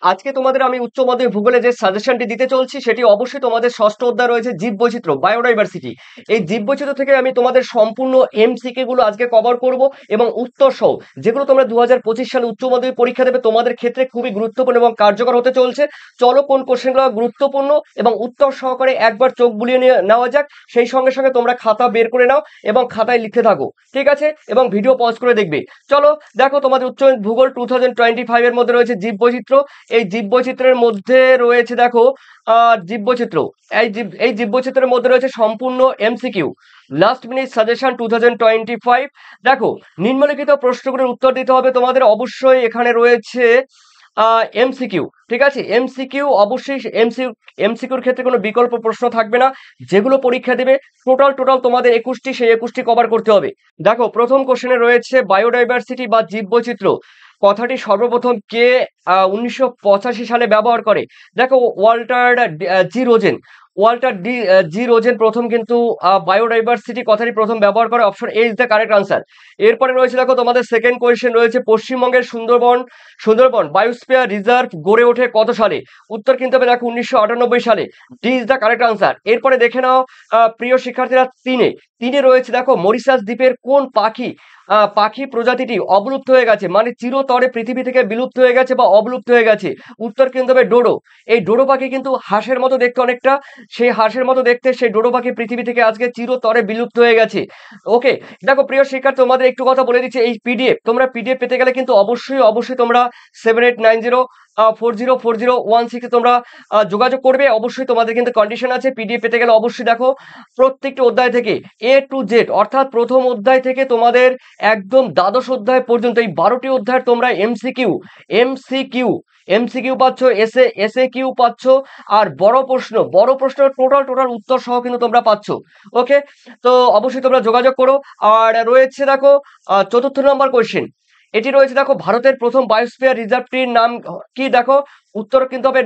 আজকে তোমাদের আমি উচ্চ মাধ্যমিক ভূগোলে যে সাজেশনটি দিতে চলছি সেটি অবশ্যই তোমাদের ষষ্ঠ অধ্যায় রয়েছে জীববৈচিত্র্য বায়োডাইভার্সিটি। এই জীববৈচিত্র্য থেকে আমি তোমাদের সম্পূর্ণ এমসিকিউ গুলো আজকে কভার করব এবং উত্তর সহ যেগুলো তোমরা 2025 সালে উচ্চ মাধ্যমিক পরীক্ষা দেবে তোমাদের ক্ষেত্রে খুবই গুরুত্বপূর্ণ এবং কার্যকর হতে চলছে। চলো কোন কোশ্চেনগুলো গুরুত্বপূর্ণ এবং উত্তর সহকারে একবার চোখ বুলিয়ে নেওয়া যাক। সেই সঙ্গে সঙ্গে তোমরা খাতা বের করে নাও এবং খাতায় লিখতে থাকো, ঠিক আছে, এবং ভিডিও পজ করে দেখবে। চলো দেখো, তোমাদের উচ্চ ভূগোল 2025 এর মধ্যে রয়েছে জীববৈচিত্র্য। এই জীববৈচিত্র্যের মধ্যে রয়েছে দেখো জীববৈচিত্র্য, এই জীববৈচিত্র্যের মধ্যে রয়েছে সম্পূর্ণ এমসিকিউ লাস্ট মিনিট সাজেশন 2025। দেখো, নিম্নলিখিত প্রশ্নগুলোর উত্তর দিতে হবে তোমাদের। অবশ্যই এখানে রয়েছে এমসিকিউ, ঠিক আছে। এমসিকিউ অবশ্যই এমসিকিউর ক্ষেত্রে কোনো বিকল্প প্রশ্ন থাকবে না। যেগুলো পরীক্ষা দেবে টোটাল তোমাদের 21টি, সেই 21টি কভার করতে হবে। দেখো, প্রথম কোশ্চেনে রয়েছে বায়োডাইভার্সিটি বা জীববৈচিত্র্য কথাটি সর্বপ্রথম কে 1985 সালে ব্যবহার করে? দেখো, ওয়াল্টার জি রোজেন প্রথম কিন্তু বায়োডাইভার্সিটি কথাটি প্রথম ব্যবহার করে। Option A is the correct answer. এরপরে রয়েছে দেখো তোমাদের সেকেন্ড কোয়েশ্চেন রয়েছে পশ্চিমবঙ্গের সুন্দরবন বায়োস্ফিয়ার রিজার্ভ গড়ে ওঠে কত সালে? উত্তর কিন্তু হবে দেখো 1998 সালে। D is the correct answer. এরপরে দেখে নাও প্রিয় শিক্ষার্থীরা, তিনে রয়েছে দেখো মরিশাস দ্বীপের কোন পাখি প্রজাতিটি অবলুপ্ত হয়ে গেছে, মানে চিরতরে পৃথিবী থেকে বিলুপ্ত হয়ে গেছে বা অবলুপ্ত হয়ে গেছে? উত্তর কিন্তু হবে ডোডো। এই ডোডো পাখি কিন্তু হাঁসের মতো দেখতে অনেকটা, সেই হাঁসের মতো দেখতে সেই ডোডো পাখি পৃথিবী থেকে আজকে চিরতরে বিলুপ্ত হয়ে গেছে। ওকে, দেখো প্রিয় শিক্ষার্থী, তোমাদের একটু কথা বলে দিচ্ছি। এই তোমরা পিডিএফ পেতে গেলে কিন্তু অবশ্যই তোমরা 7890404016 তোমরা যোগাযোগ করবে। অবশ্যই তোমাদের কিন্তু কন্ডিশন আছে। পিডিএফ পেতে গেলে অবশ্যই দেখো প্রত্যেকটি অধ্যায় থেকে এ টু জেড, অর্থাৎ প্রথম অধ্যায় থেকে তোমাদের একদম দ্বাদশ অধ্যায় পর্যন্ত এই 12টি অধ্যায় তোমরা এমসিকিউ পাচ্ছ, এসএ কিউ পাচ্ছ, আর বড় প্রশ্ন টোটাল উত্তর সহ কিন্তু তোমরা পাচ্ছ। ওকে, তো অবশ্যই তোমরা যোগাযোগ করো। আর রয়েছে দেখো চতুর্থ নম্বর কোয়েশ্চেন, এটি রয়েছে দেখো ভারতের প্রথম বায়োস্ফিয়ার রিজার্ভটির নাম কি? দেখো, উত্তর কিন্তু হবে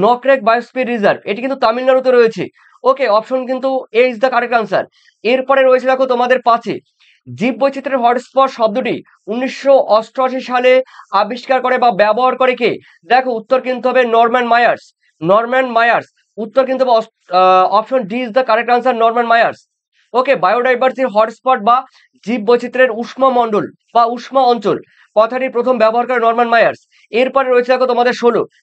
নকরেক বায়োস্ফিয়ার রিজার্ভ। এটি কিন্তু তামিলনাড়ুতে রয়েছে। ওকে, অপশন কিন্তু এ ইজ দ্য কারেক্ট আনসার। এরপরে রয়েছে দেখো তোমাদের পাঁচে, জীববৈচিত্র্যের হটস্পট শব্দটি 1988 সালে আবিষ্কার করে বা ব্যবহার করে কে? দেখো, উত্তর কিন্তু হবে নরম্যান মায়ার্স। উত্তর কিন্তু option D is the correct answer, Norman Myers. Okay, বায়োডাইভার্সিটির হটস্পট বা জীববৈচিত্র্যের উষ্ণ মণ্ডল বা উষ্ণ অঞ্চল কথাটি প্রথম ব্যবহার করে নরম্যান মায়ার্স। এরপরে রয়েছে দেখো তোমাদের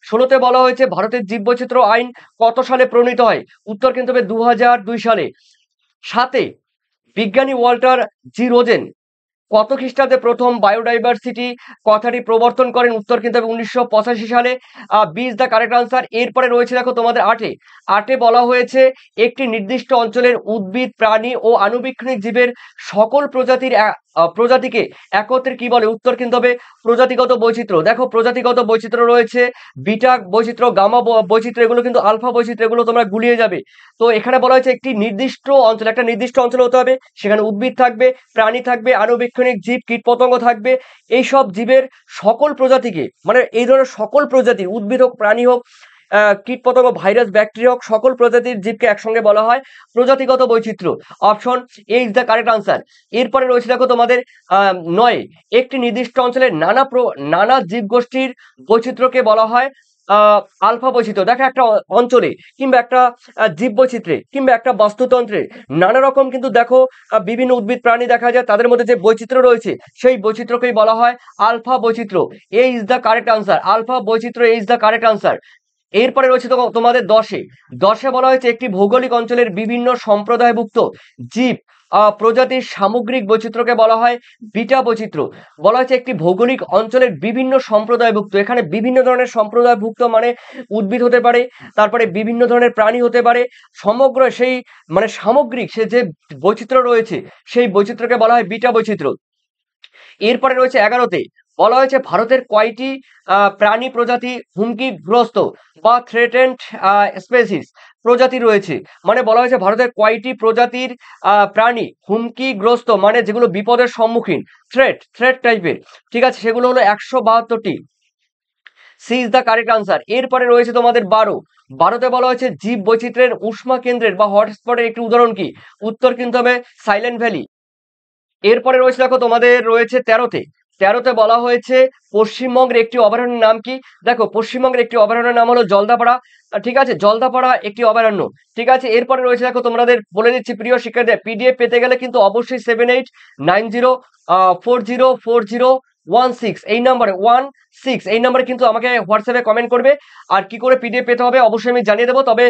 16তে বলা হয়েছে ভারতের জীববৈচিত্র্য আইন কত সালে প্রণীত হয়? উত্তর কিন্তু হবে 2002 সালে। 7, বিজ্ঞানী ওয়াল্টার জি রোজেন কত খ্রিস্টাব্দে প্রথম বায়োডাইভার্সিটি কথাটি প্রবর্তন করেন? উত্তর কিন্তু হবে 1985 সালে। B is the correct answer. এরপরে রয়েছে দেখো তোমাদের আটে বলা হয়েছে একটি নির্দিষ্ট অঞ্চলের উদ্ভিদ, প্রাণী ও আণুবীক্ষণিক জীবের সকল প্রজাতিকে একত্রে কি বলে? উত্তর কিন্তু হবে প্রজাতিগত বৈচিত্র্য। দেখো, প্রজাতিগত বৈচিত্র্য রয়েছে বিটা বৈচিত্র্য, গামা বৈচিত্র্য, এগুলো কিন্তু আলফা বৈচিত্র্য, এগুলো তোমরা গুলিয়ে যাবে। তো এখানে বলা হয়েছে একটি নির্দিষ্ট অঞ্চল হতে হবে, সেখানে উদ্ভিদ থাকবে, প্রাণী থাকবে, আণুবীক্ষণিক জীব, কীটপতঙ্গ থাকবে। এই সব জীবের সকল প্রজাতিকে, মানে এই ধরনের সকল প্রজাতি, উদ্ভিদ হোক, প্রাণী হোক, কীটপতঙ্গ, ভাইরাস, ব্যাকটেরিয়া হোক, সকল প্রজাতির জীবকে একসঙ্গে বলা হয় প্রজাতিগত বৈচিত্র্য। Option A is the correct answer. এরপরে রয়েছে দেখো তোমাদের 9, একটি নির্দিষ্ট অঞ্চলের নানা জীবগোষ্ঠীর বৈচিত্র্যকে বলা হয় আলফা বৈচিত্র্য। দেখো, একটা অঞ্চলে কিংবা একটা জীব বৈচিত্র্যে কিংবা একটা বাস্তুতন্ত্রে নানা রকম কিন্তু দেখো বিভিন্ন উদ্ভিদ, প্রাণী দেখা যায়, তাদের মধ্যে যে বৈচিত্র্য রয়েছে সেই বৈচিত্র্যকেই বলা হয় আলফা বৈচিত্র্য। A is the correct answer, alpha বৈচিত্র্য ইজ দ্য কারেক্ট আনসার। এরপরে রয়েছে তোমাদের 10-এ বলা হয়েছে একটি ভৌগোলিক অঞ্চলের বিভিন্ন সম্প্রদায়ভুক্ত জীব প্রজাতির সামগ্রিক বৈচিত্র্যকে বলা হয় বিটা বৈচিত্র্য। বলা হয়েছে একটি ভৌগোলিক অঞ্চলের বিভিন্ন সম্প্রদায়ভুক্ত, এখানে বিভিন্ন ধরনের সম্প্রদায়ভুক্ত মানে উদ্ভিদ হতে পারে, তারপরে বিভিন্ন ধরনের প্রাণী হতে পারে, সমগ্র সেই মানে সামগ্রিক সে যে বৈচিত্র্য রয়েছে সেই বৈচিত্র্যকে বলা হয় বিটা বৈচিত্র্য। এরপরে রয়েছে 11তে বলা হয়েছে ভারতের কয়টি প্রাণী প্রজাতি হুমকিগ্রস্ত বা থ্রেটেন্ড স্পেসিস প্রজাতি রয়েছে? মানে বলা হয়েছে ভারতের কয়টি প্রজাতির প্রাণী হুমকিগ্রস্ত, মানে যেগুলো বিপদের সম্মুখীন, থ্রেট টাইপের, ঠিক আছে, সেগুলো হলো 172টি। C is the correct answer. এরপরে রয়েছে তোমাদের 12তে বলা হয়েছে জীব বৈচিত্র্যের উষ্মা কেন্দ্রের বা হটস্পটের একটি উদাহরণ কি? উত্তর কিন্তু হবে সাইলেন্ট ভ্যালি। এরপরে রয়েছে দেখো তোমাদের রয়েছে 13তে বলা হয়েছে পশ্চিমবঙ্গের একটি অভয়ারণ্যের নাম কি? দেখো পশ্চিমবঙ্গের একটি অভয়ারণ্যের নাম হলো জলদাপাড়া। ঠিক আছে, জলদাপাড়া একটি অভয়ারণ্য। ঠিক আছে, এরপরে রয়েছে দেখো তোমাদের বলে দিচ্ছি প্রিয় শিক্ষার্থীরা, পিডিএফ পেতে গেলে কিন্তু অবশ্যই 7890404016 এই নাম্বারে 16 এই নাম্বারে কিন্তু আমাকে হোয়াটসঅ্যাপে কমেন্ট করবে। আর কি করে পিডিএফ পেতে হবে অবশ্যই আমি জানিয়ে দেবো। তবে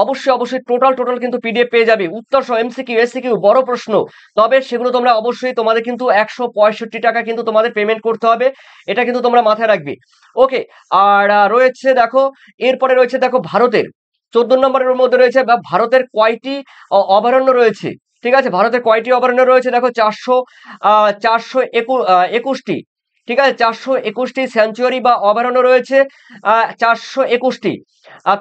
অবশ্যই টোটাল কিন্তু পিডিএফ পেয়ে যাবে, উত্তর সহ এমসিকিউ এসসিকিউ বড় প্রশ্ন। তবে সেগুলো তোমরা অবশ্যই তোমাদের কিন্তু 165 টাকা কিন্তু তোমাদের পেমেন্ট করতে হবে, এটা কিন্তু তোমরা মাথায় রাখবে। ওকে, আর রয়েছে দেখো, এরপরে রয়েছে দেখো ভারতের 14 নম্বরের মধ্যে রয়েছে ভারতের কয়টি অভয়ারণ্য রয়েছে। ঠিক আছে, ভারতের কয়টি অভয়ারণ্য রয়েছে? দেখো 421টি। ঠিক আছে, 421টি স্যাংচুয়ারি বা অভয়ারণ্য রয়েছে, 421টি।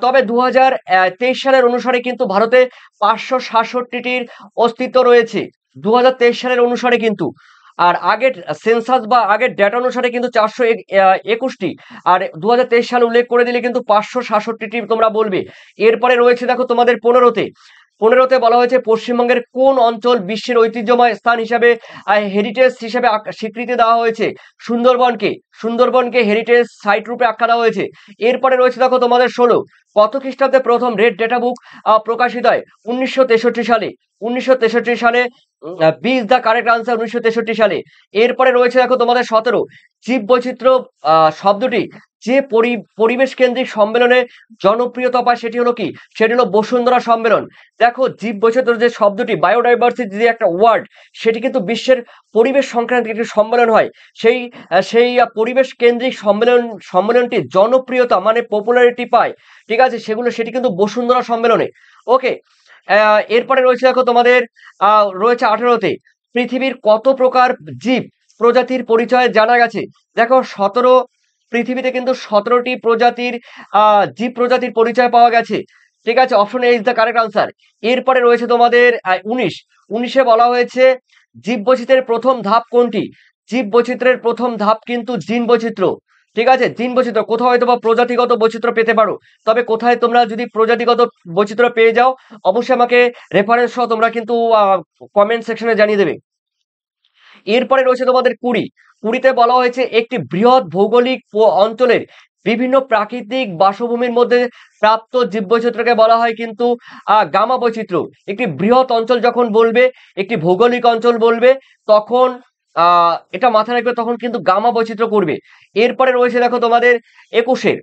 তবে 2023 সালের অনুসারে কিন্তু ভারতে 567টির অস্তিত্ব রয়েছে, 2023 সালের অনুসারে কিন্তু। আর আগের সেন্সাস বা আগের ডেটা অনুসারে কিন্তু 421টি, আর 2023 সাল উল্লেখ করে দিলে কিন্তু 567টি তোমরা বলবে। এরপরে রয়েছে দেখো তোমাদের 15তে বলা হয়েছে পশ্চিমবঙ্গের কোন অঞ্চল বিশ্বের ঐতিহ্যময় স্থান হিসাবে হেরিটেজ হিসাবে স্বীকৃতি দেওয়া হয়েছে? সুন্দরবনকে হেরিটেজ সাইট রূপে আখ্যা দেওয়া হয়েছে। এরপরে রয়েছে দেখো তোমাদের 16, কত খ্রিস্টাব্দে প্রথম রেড ডেটা বুক প্রকাশিত হয়? 1963 সালে। 1963 সালে, B is the correct answer, 1963 সালে। এরপরে রয়েছে দেখো তোমাদের 17, জীববৈচিত্র্য শব্দটি যে পরিবেশ কেন্দ্রিক সম্মেলনে জনপ্রিয়তা পায় সেটি হলো কি? সেটি হলো বসুন্ধরা সম্মেলন। দেখো জীববৈচিত্র্য যে শব্দটি, বায়োডাইভার্সিটি যে একটা ওয়ার্ড, সেটি কিন্তু বিশ্বের পরিবেশ সংক্রান্ত একটি সম্মেলন হয়। সেই পরিবেশ কেন্দ্রিক সম্মেলনটি জনপ্রিয়তা মানে পপুলারিটি পায়। ঠিক আছে, সেটি কিন্তু বসুন্ধরা সম্মেলনে। ওকে, এরপরে রয়েছে দেখো তোমাদের রয়েছে 18তে, পৃথিবীর কত প্রকার জীব প্রজাতির পরিচয় জানা গেছে? দেখো পৃথিবীতে কিন্তু 17টি প্রজাতির জীব প্রজাতির পরিচয় পাওয়া গেছে। ঠিক আছে, option A is the correct answer. এরপরে রয়েছে তোমাদের 19 বলা হয়েছে জীববৈচিত্র্যের প্রথম ধাপ কোনটি? জীববৈচিত্র্যের প্রথম ধাপ কিন্তু জিন বৈচিত্র্য। ঠিক আছে, জিন বৈচিত্র্য। কোথাও হয়তো বা প্রজাতিগত বৈচিত্র্য পেতে পারো, তবে কোথায় তোমরা যদি প্রজাতিগত বৈচিত্র্য পেয়ে যাও অবশ্যই আমাকে রেফারেন্স সহ তোমরা কিন্তু কমেন্ট সেকশনে জানিয়ে দেবে। এরপরে রয়েছে তোমাদের 20তে বলা হয়েছে একটি বৃহৎ ভৌগোলিক অঞ্চলের বিভিন্ন প্রাকৃতিক বাসভূমির মধ্যে প্রাপ্ত জীববৈচিত্র্যকে বলা হয় কিন্তু গামা বৈচিত্র্য। একটি বৃহৎ অঞ্চল যখন বলবে, একটি ভৌগোলিক অঞ্চল বলবে, তখন এটা মাথায় রাখবে, তখন কিন্তু গামা বৈচিত্র্য করবে। এরপরে রয়েছে দেখো তোমাদের 21,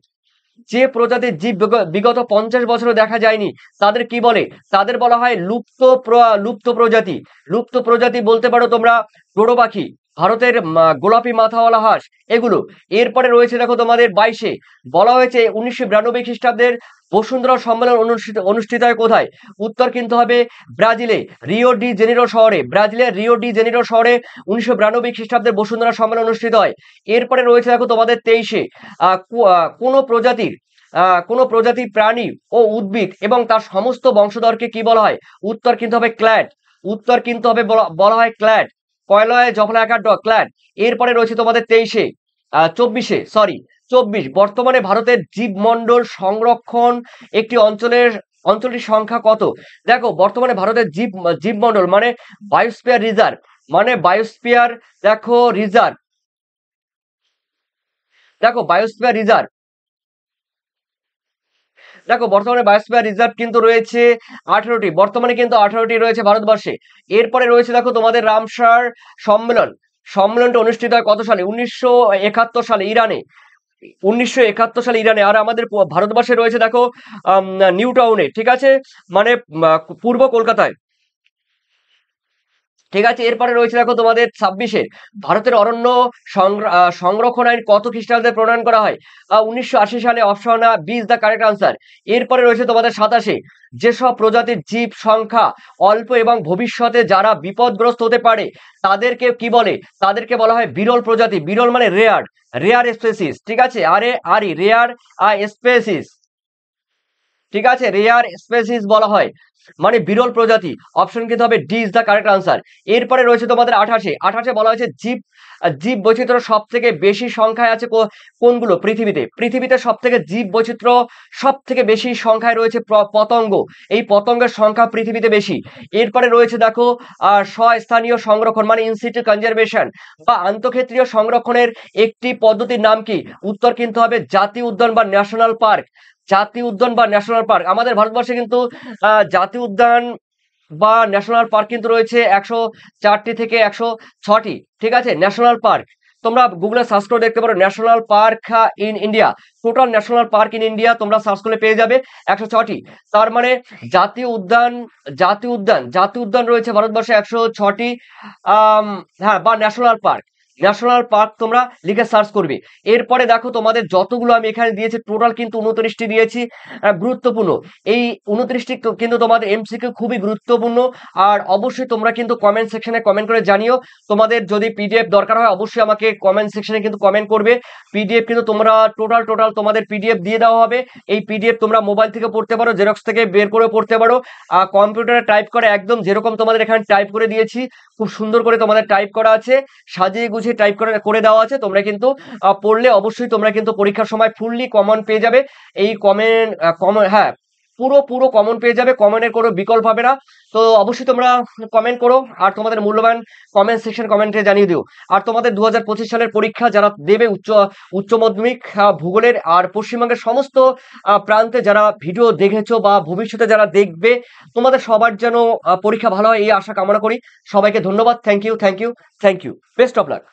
যে প্রজাতির জীব বিগত 50 বছরে দেখা যায়নি তাদের কি বলে? তাদের বলা হয় লুপ্ত প্রজাতি। লুপ্ত প্রজাতি বলতে পারো তোমরা ডোডো পাখি, ভারতের গোলাপি মাথাওয়ালা হাঁস, এগুলো। এরপরে রয়েছে দেখো তোমাদের 22, বলা হয়েছে 1992 খ্রিস্টাব্দের বসুন্ধরা সম্মেলন অনুষ্ঠিত হয় কোথায়? উত্তর কিন্তু হবে ব্রাজিলে, রিও ডি জেনিরো শহরে। ব্রাজিলের রিও ডি জেনিরো শহরে 1992 খ্রিস্টাব্দের বসুন্ধরা সম্মেলন অনুষ্ঠিত হয়। এরপরে রয়েছে দেখো তোমাদের 23, কোন প্রজাতির প্রাণী ও উদ্ভিদ এবং তার সমস্ত বংশধরকে কি বলা হয়? উত্তর কিন্তু হবে ক্ল্যাড। উত্তর কিন্তু হবে বলা হয় ক্ল্যাড, কয়লয় জফলা একার ক্ল্যাড। এরপরে রয়েছে তোমাদের 24, বর্তমানে ভারতের জীবমণ্ডল সংরক্ষণ একটি অঞ্চলটির সংখ্যা কত? দেখো বর্তমানে ভারতের জীবমণ্ডল মানে বায়োস্ফিয়ার রিজার্ভ, দেখো রিজার্ভ, দেখো বায়োস্ফিয়ার রিজার্ভ, দেখো বর্তমানে বায়োস্ফিয়ার রিজার্ভ কিন্তু রয়েছে 18টি, বর্তমানে কিন্তু 18টি রয়েছে ভারতবর্ষে। এরপরে রয়েছে দেখো তোমাদের রামসার সম্মেলনটা অনুষ্ঠিত হয় কত সালে? 1971 সালে ইরানে। 1971 সালে ইরানে। আর আমাদের ভারতবর্ষে রয়েছে দেখো নিউ টাউনে। ঠিক আছে, মানে পূর্ব কলকাতায়। ঠিক আছে, এরপরে রয়েছে দেখো তোমাদের 26, ভারতের অরণ্য সংরক্ষণ আইন কত খ্রিস্টাব্দে প্রণয়ন করা হয়? 1980 সালে। Option B is the correct answer. এরপরে রয়েছে তোমাদের 27, যেসব প্রজাতির জীব সংখ্যা অল্প এবং ভবিষ্যতে যারা বিপদগ্রস্ত হতে পারে তাদেরকে কি বলে? তাদেরকে বলা হয় বিরল প্রজাতি। বিরল মানে রেয়ার স্পেসিস। ঠিক আছে, রেয়ার স্পেসিস। ঠিক আছে, রেয়ার স্পেসিস বলা হয়, মানে বিরল প্রজাতি। অপশন কিন্তু হবে D is the correct answer. এরপরে রয়েছে তোমাদের 28, 28 বলা হয়েছে জীব বৈচিত্র্য সব থেকে বেশি সংখ্যায় আছে কোনগুলো পৃথিবীতে? পৃথিবীতে সব থেকে জীব বৈচিত্র্য সব থেকে বেশি সংখ্যায় রয়েছে পতঙ্গ। এই পতঙ্গের সংখ্যা পৃথিবীতে বেশি। এরপরে রয়েছে দেখো স্বস্থানীয় সংরক্ষণ মানে ইনসিটু কনজারভেশন বা আন্তঃক্ষেত্রীয় সংরক্ষণের একটি পদ্ধতির নাম কি? উত্তর কিন্তু হবে জাতীয় উদ্যান বা ন্যাশনাল পার্ক। জাতীয় উদ্যান বা ন্যাশনাল পার্ক। আমাদের ভারতবর্ষে কিন্তু জাতীয় উদ্যান বা ন্যাশনাল পার্ক কিন্তু রয়েছে 104টি থেকে 106টি। ঠিক আছে, ন্যাশনাল পার্ক। তোমরা গুগলে সার্চ করে দেখতে পারো national park in India. Total national park in India তোমরা সার্চ করলে পেয়ে যাবে 106টি। তার মানে জাতীয় উদ্যান রয়েছে ভারতবর্ষে 106টি। হ্যাঁ, বা ন্যাশনাল পার্ক তোমরা লিখে সার্চ করবে। এরপরে দেখো তোমাদের যতগুলো আমি এখানে দিয়েছি টোটাল কিন্তু 29টি দিয়েছি। গুরুত্বপূর্ণ এই 29টি কিন্তু তোমাদের এমসিকিউ খুবই গুরুত্বপূর্ণ। আর অবশ্যই তোমরা কিন্তু কমেন্ট সেকশনে কমেন্ট করে জানিও। তোমাদের যদি পিডিএফ দরকার হয় অবশ্যই আমাকে কমেন্ট সেকশনে কিন্তু কমেন্ট করবে। পিডিএফ কিন্তু তোমরা টোটাল তোমাদের পিডিএফ দিয়ে দেওয়া হবে। এই পিডিএফ তোমরা মোবাইল থেকে পড়তে পারো, জেরক্স থেকে বের করে পড়তে পারো, কম্পিউটারে টাইপ করে একদম যেরকম তোমাদের এখানে টাইপ করে দিয়েছি খুব সুন্দর করে তোমাদের টাইপ করা আছে, সাজিয়ে গুছিয়ে টাইপ করে দেওয়া আছে। তোমরা কিন্তু পড়লে অবশ্যই তোমরা কিন্তু পরীক্ষার সময় ফুললি কমন পেয়ে যাবে। এই হ্যাঁ, পুরো কমন পেয়ে যাবে, কমনের কোনো বিকল্প হবে না। তো অবশ্যই তোমরা কমেন্ট করো আর তোমাদের মূল্যবান কমেন্ট সেকশন কমেন্টে জানিয়ে দিও। আর তোমাদের 2025 সালের পরীক্ষা যারা দেবে উচ্চ মাধ্যমিক ভূগোলের, আর পশ্চিমবঙ্গের সমস্ত প্রান্তে যারা ভিডিও দেখেছো বা ভবিষ্যতে যারা দেখবে, তোমাদের সবার যেন পরীক্ষা ভালো হয় এই আশা কামনা করি। সবাইকে ধন্যবাদ। Thank you, best of lakh.